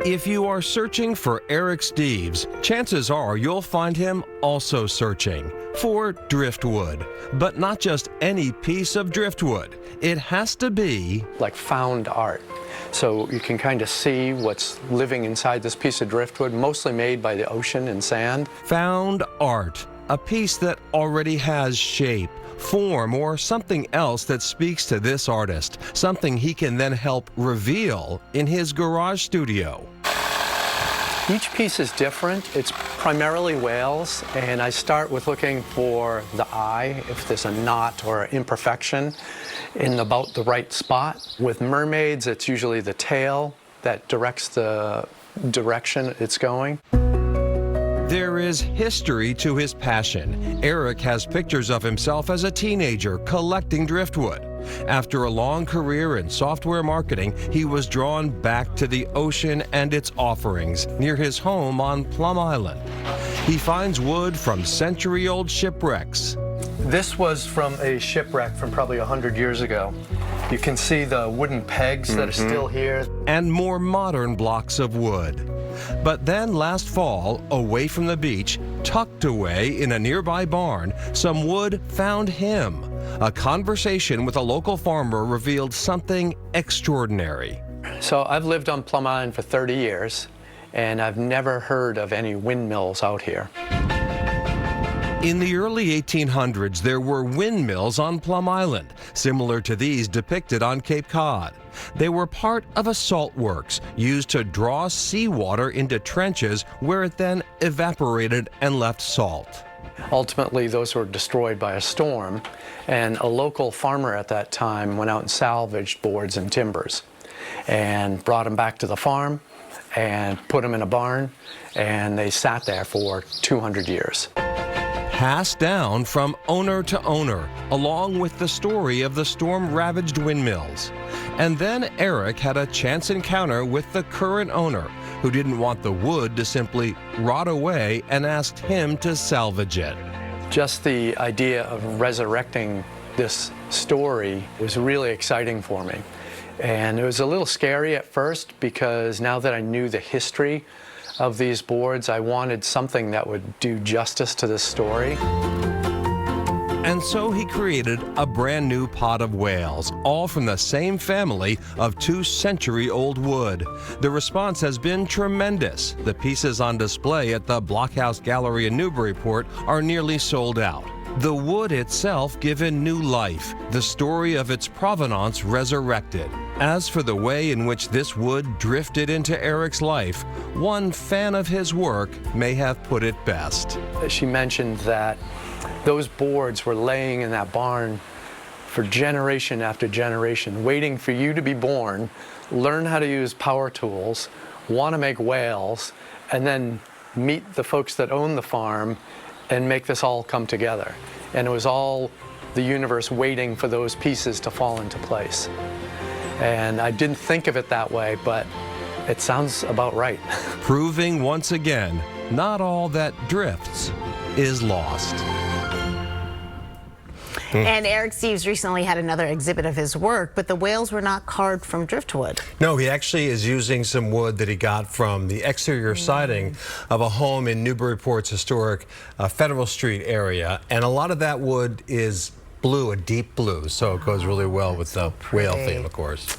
If you are searching for Eric Steves, chances are you'll find him also searching for driftwood. But not just any piece of driftwood. It has to be like found art. So you can kind of see what's living inside this piece of driftwood, mostly made by the ocean and sand. found art, a piece that already has shape, form, or something else that speaks to this artist, something he can then help reveal in his garage studio. Each piece is different. It's primarily whales, and I start with looking for the eye, if there's a knot or imperfection in about the right spot. With mermaids, it's usually the tail that directs the direction it's going. There is history to his passion. Eric has pictures of himself as a teenager collecting driftwood. After a long career in software marketing, he was drawn back to the ocean and its offerings near his home on Plum Island. He finds wood from century-old shipwrecks. This was from a shipwreck from probably 100 years ago. You can see the wooden pegs that are still here. And more modern blocks of wood. But then last fall, away from the beach, tucked away in a nearby barn, some wood found him. A conversation with a local farmer revealed something extraordinary. So I've lived on Plum Island for 30 years, and I've never heard of any windmills out here. In the early 1800s, there were windmills on Plum Island, similar to these depicted on Cape Cod. They were part of a salt works used to draw seawater into trenches where it then evaporated and left salt. Ultimately, those were destroyed by a storm, and a local farmer at that time went out and salvaged boards and timbers and brought them back to the farm and put them in a barn, and they sat there for 200 years. Passed down from owner to owner, along with the story of the storm-ravaged windmills. And then Eric had a chance encounter with the current owner, who didn't want the wood to simply rot away and asked him to salvage it. Just the idea of resurrecting this story was really exciting for me. And it was a little scary at first because now that I knew the history of these boards, I wanted something that would do justice to this story. And so he created a brand new pot of whales, all from the same family of 2-century-old wood. The response has been tremendous. The pieces on display at the Blockhouse Gallery in Newburyport are nearly sold out. The wood itself given new life, the story of its provenance resurrected. As for the way in which this wood drifted into Eric's life, one fan of his work may have put it best. She mentioned that those boards were laying in that barn for generation after generation, waiting for you to be born, learn how to use power tools, want to make whales, and then meet the folks that own the farm and make this all come together. And it was all the universe waiting for those pieces to fall into place. And I didn't think of it that way, but it sounds about right. Proving once again, not all that drifts is lost. And Eric Steves recently had another exhibit of his work, but the whales were not carved from driftwood. No, he actually is using some wood that he got from the exterior siding of a home in Newburyport's historic Federal Street area. And a lot of that wood is blue, a deep blue, so it goes really well with the whale theme, of course.